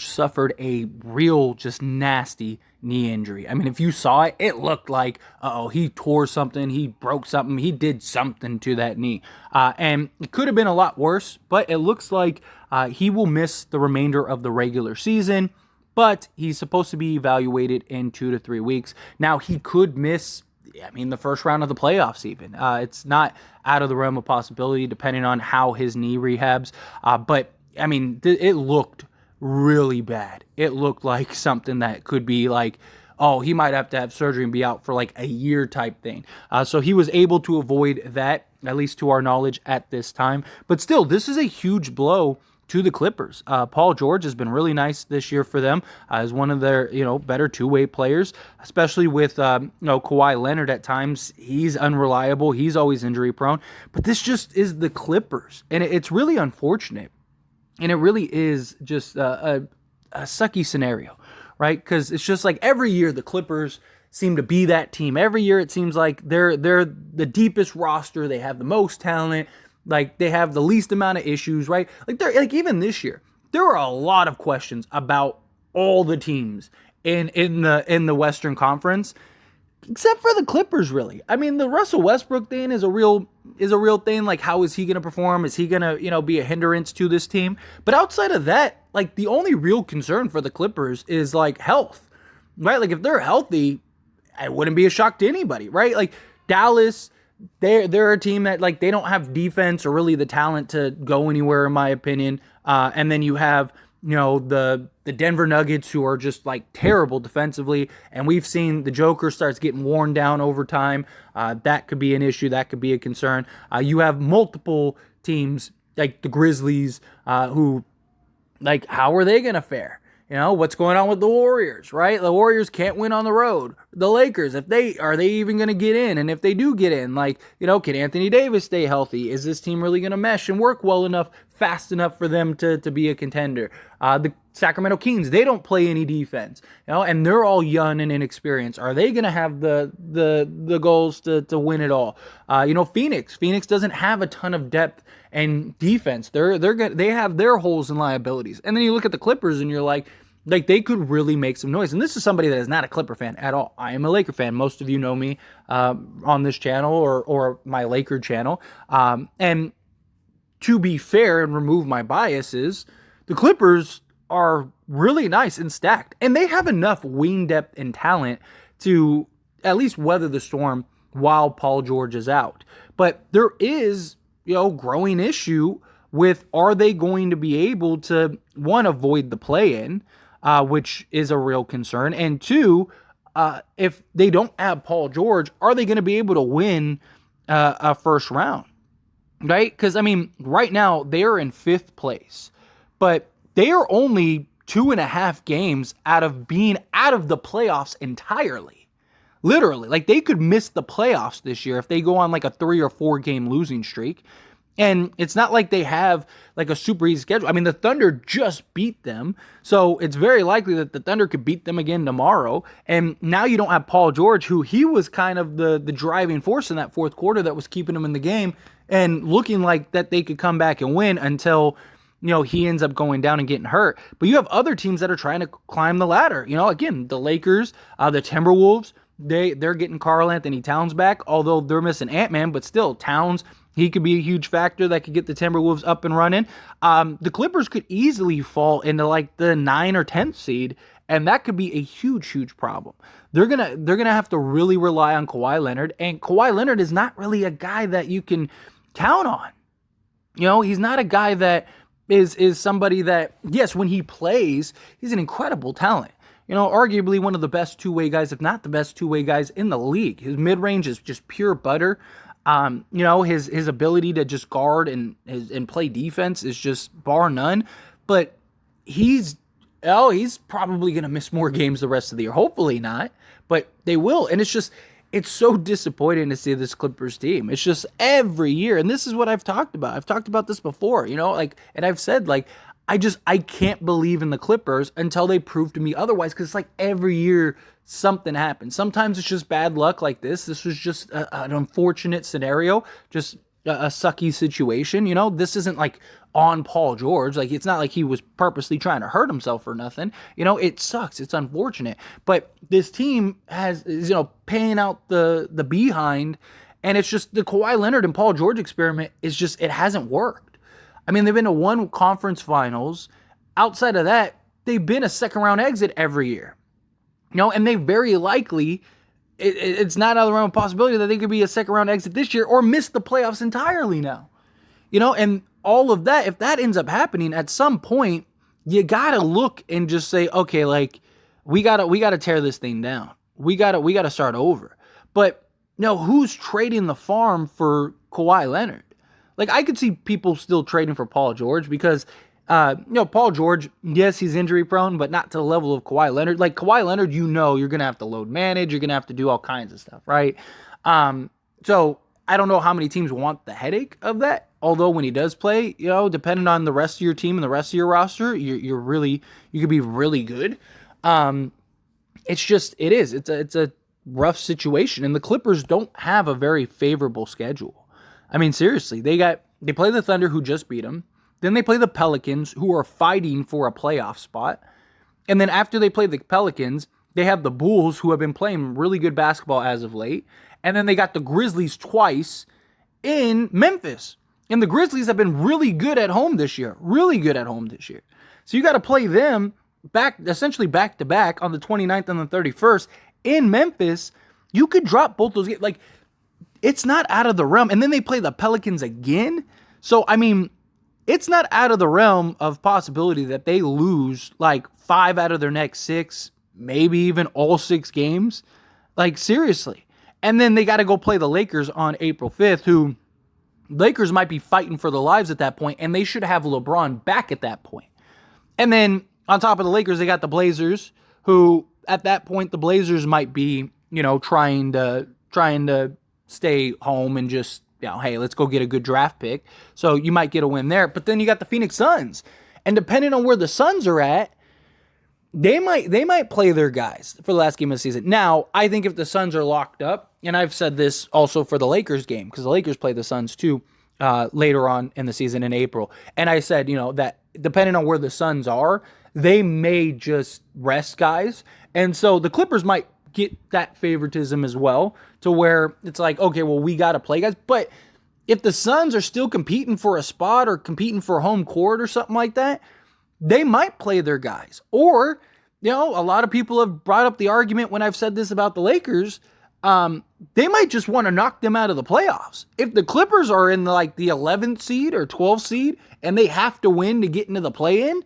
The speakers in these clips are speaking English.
suffered a real, just nasty knee injury. I mean, if you saw it, it looked like, he tore something, he broke something, he did something to that knee. And it could have been a lot worse, but it looks like he will miss the remainder of the regular season, but he's supposed to be evaluated in 2 to 3 weeks. Now, he could miss, the first round of the playoffs even. It's not out of the realm of possibility depending on how his knee rehabs. But, it looked really bad. It looked like something that could be like, he might have to have surgery and be out for like a year type thing. So he was able to avoid that, at least to our knowledge at this time. But still, this is a huge blow to the Clippers. Paul George has been really nice this year for them as one of their, better two-way players, especially with, Kawhi Leonard at times. He's unreliable. He's always injury prone. But this just is the Clippers. And it's really unfortunate. And it really is just a sucky scenario, right? Because it's just like every year the Clippers seem to be that team. Every year it seems like they're the deepest roster. They have the most talent. Like they have the least amount of issues, right? Like even this year, there were a lot of questions about all the teams in the Western Conference, except for the Clippers, really. I mean, the Russell Westbrook thing is a real thing. Like, how is he going to perform? Is he going to, be a hindrance to this team? But outside of that, like, the only real concern for the Clippers is, like, health, right? Like, if they're healthy, it wouldn't be a shock to anybody, right? Like, Dallas, they're a team that, like, they don't have defense or really the talent to go anywhere, in my opinion. And then you have, the Denver Nuggets, who are just like terrible defensively, and we've seen the Joker starts getting worn down over time. That could be an issue. That could be a concern. You have multiple teams like the Grizzlies, who, like, how are they going to fare? What's going on with the Warriors, right? The Warriors can't win on the road. The Lakers, are they even going to get in? And if they do get in, like, can Anthony Davis stay healthy? Is this team really going to mesh and work well enough, fast enough for them to be a contender? The Sacramento Kings, they don't play any defense, and they're all young and inexperienced. Are they going to have the goals to win it all? Phoenix doesn't have a ton of depth and defense. They have their holes and liabilities. And then you look at the Clippers and you're like they could really make some noise. And this is somebody that is not a Clipper fan at all. I am a Laker fan. Most of you know me on this channel or my Laker channel. And to be fair and remove my biases, the Clippers are really nice and stacked. And they have enough wing depth and talent to at least weather the storm while Paul George is out. But there is, growing issue with, are they going to be able to, one, avoid the play-in, which is a real concern, and two, if they don't have Paul George, are they going to be able to win a first round, right? Because, right now, they are in 5th place, but they are only 2.5 games out of being out of the playoffs entirely. Literally, like, they could miss the playoffs this year if they go on like a 3 or 4 game losing streak. And it's not like they have like a super easy schedule. The Thunder just beat them, so it's very likely that the Thunder could beat them again tomorrow. And now you don't have Paul George, who he was kind of the driving force in that fourth quarter that was keeping them in the game and looking like that they could come back and win until, he ends up going down and getting hurt. But you have other teams that are trying to climb the ladder. Again, the Lakers, the Timberwolves, they're getting Karl Anthony Towns back, although they're missing Ant-Man, but still, Towns, he could be a huge factor that could get the Timberwolves up and running. The Clippers could easily fall into like the 9 or 10th seed, and that could be a huge, huge problem. They're gonna have to really rely on Kawhi Leonard, and Kawhi Leonard is not really a guy that you can count on. He's not a guy that is somebody that, yes, when he plays, he's an incredible talent. Arguably one of the best two-way guys, if not the best two-way guys in the league. His mid-range is just pure butter. His ability to just guard and play defense is just bar none. But he's probably going to miss more games the rest of the year. Hopefully not, but they will. And it's so disappointing to see this Clippers team. It's just every year. And this is what I've talked about. I've talked about this before, and I've said, like, I can't believe in the Clippers until they prove to me otherwise, because it's like every year something happens. Sometimes it's just bad luck like this. This was just an unfortunate scenario. Just a sucky situation. You know, this isn't like on Paul George. Like, it's not like he was purposely trying to hurt himself or nothing. You know, it sucks. It's unfortunate. But this team is, paying out the behind, and it's just the Kawhi Leonard and Paul George experiment is just, it hasn't worked. I mean, they've been to one conference finals. Outside of that, they've been a second round exit every year. And they very likely, it's not out of the realm of possibility that they could be a second round exit this year or miss the playoffs entirely now. And all of that, if that ends up happening at some point, you got to look and just say, okay, like, we got to tear this thing down. We got to start over. But who's trading the farm for Kawhi Leonard? Like, I could see people still trading for Paul George because Paul George, yes, he's injury prone, but not to the level of Kawhi Leonard. Like, Kawhi Leonard, you're going to have to load manage. You're going to have to do all kinds of stuff, right? So I don't know how many teams want the headache of that. Although when he does play, depending on the rest of your team and the rest of your roster, you could be really good. It's a rough situation. And the Clippers don't have a very favorable schedule. I mean, seriously, they play the Thunder, who just beat them. Then they play the Pelicans, who are fighting for a playoff spot. And then after they play the Pelicans, they have the Bulls, who have been playing really good basketball as of late. And then they got the Grizzlies twice in Memphis. And the Grizzlies have been really good at home this year. So you got to play them essentially back to back on the 29th and the 31st in Memphis. You could drop both those games. Like, it's not out of the realm. And then they play the Pelicans again. So, I mean, it's not out of the realm of possibility that they lose like 5 out of their next 6, maybe even all 6 games. Like, seriously. And then they got to go play the Lakers on April 5th, who Lakers might be fighting for their lives at that point, and they should have LeBron back at that point. And then on top of the Lakers, they got the Blazers, who at that point the Blazers might be, trying to stay home and just, hey, let's go get a good draft pick. So you might get a win there. But then you got the Phoenix Suns. And depending on where the Suns are at, they might play their guys for the last game of the season. Now, I think if the Suns are locked up, and I've said this also for the Lakers game, because the Lakers play the Suns too later on in the season in April. And I said, that depending on where the Suns are, they may just rest guys. And so the Clippers might get that favoritism as well, to where it's like, okay, well, we got to play guys. But if the Suns are still competing for a spot or competing for home court or something like that, they might play their guys. Or, a lot of people have brought up the argument when I've said this about the Lakers, they might just want to knock them out of the playoffs. If the Clippers are in the 11th seed or 12th seed and they have to win to get into the play-in,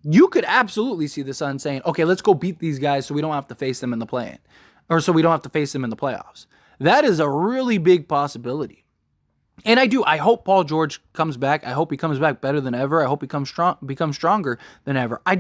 you could absolutely see the Suns saying, okay, let's go beat these guys so we don't have to face them in the play-in, or so we don't have to face them in the playoffs. That is a really big possibility. And I hope Paul George comes back. I hope he comes back better than ever. I hope he becomes stronger than ever. I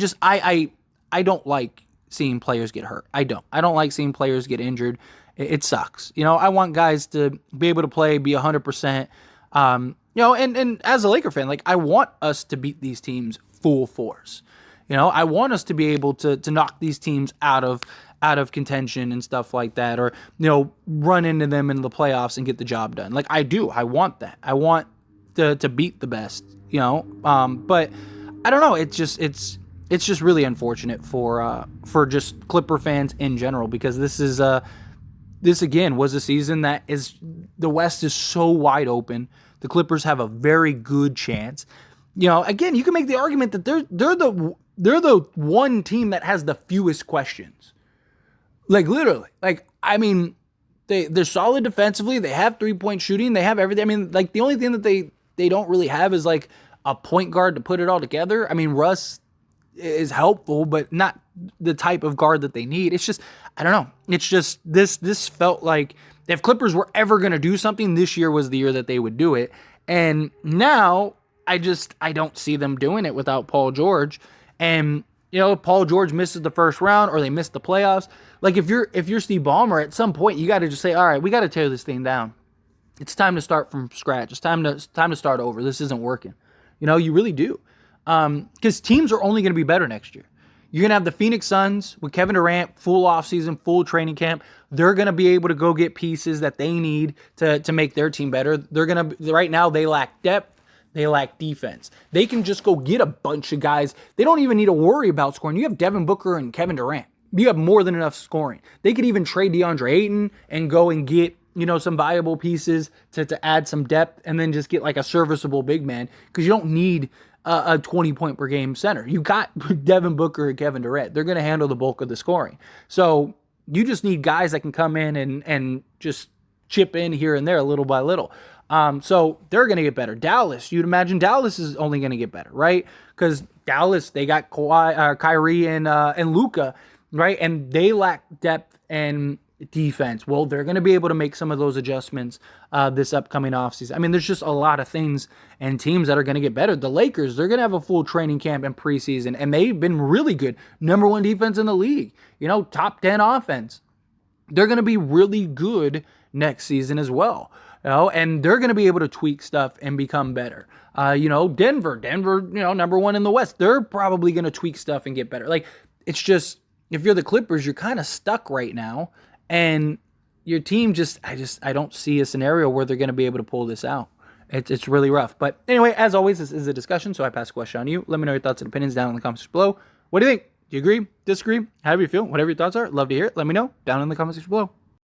don't like seeing players get hurt. I don't like seeing players get injured. It sucks. I want guys to be able to play, be 100%. And as a Laker fan, I want us to beat these teams full force. I want us to be able to knock these teams out of contention and stuff like that, or run into them in the playoffs and get the job done. I want that. I want to beat the best. But I don't know. It's just really unfortunate for just Clipper fans in general, because this again was a season that the West is so wide open. The Clippers have a very good chance. Again, you can make the argument that they're the one team that has the fewest questions. Literally. I mean, they're solid defensively. They have 3-point shooting. They have everything. I mean, the only thing that they don't really have is a point guard to put it all together. I mean, Russ is helpful, but not the type of guard that they need. It's just, I don't know. It's just this felt like if Clippers were ever going to do something, this year was the year that they would do it. And now I don't see them doing it without Paul George. And, Paul George misses the first round or they miss the playoffs. If you're Steve Ballmer, at some point you got to just say, all right, we got to tear this thing down. It's time to start from scratch. It's time to start over. This isn't working. You really do. Because teams are only going to be better next year. You're going to have the Phoenix Suns with Kevin Durant, full offseason, full training camp. They're going to be able to go get pieces that they need to make their team better. They're going to, right now, they lack depth. They lack defense. They can just go get a bunch of guys. They don't even need to worry about scoring. You have Devin Booker and Kevin Durant. You have more than enough scoring. They could even trade DeAndre Ayton and go and get, some valuable pieces to add some depth, and then just get like a serviceable big man, because you don't need a 20-point per game center. You got Devin Booker and Kevin Durant. They're going to handle the bulk of the scoring. So you just need guys that can come in and just chip in here and there little by little. So they're going to get better. Dallas, you'd imagine Dallas is only going to get better, right? Because Dallas, they got Kyrie and Luka, right? And they lack depth and defense. Well, they're going to be able to make some of those adjustments this upcoming offseason. I mean, there's just a lot of things and teams that are going to get better. The Lakers, they're going to have a full training camp and preseason, and they've been really good. Number 1 defense in the league, top 10 offense. They're going to be really good next season as well. And they're going to be able to tweak stuff and become better. Denver, number 1 in the West. They're probably going to tweak stuff and get better. Like, it's just, if you're the Clippers, you're kind of stuck right now. And your team I don't see a scenario where they're going to be able to pull this out. It's really rough. But anyway, as always, this is a discussion, so I pass the question on to you. Let me know your thoughts and opinions down in the comments below. What do you think? Do you agree? Disagree? How do you feel? Whatever your thoughts are, love to hear it. Let me know down in the comments below.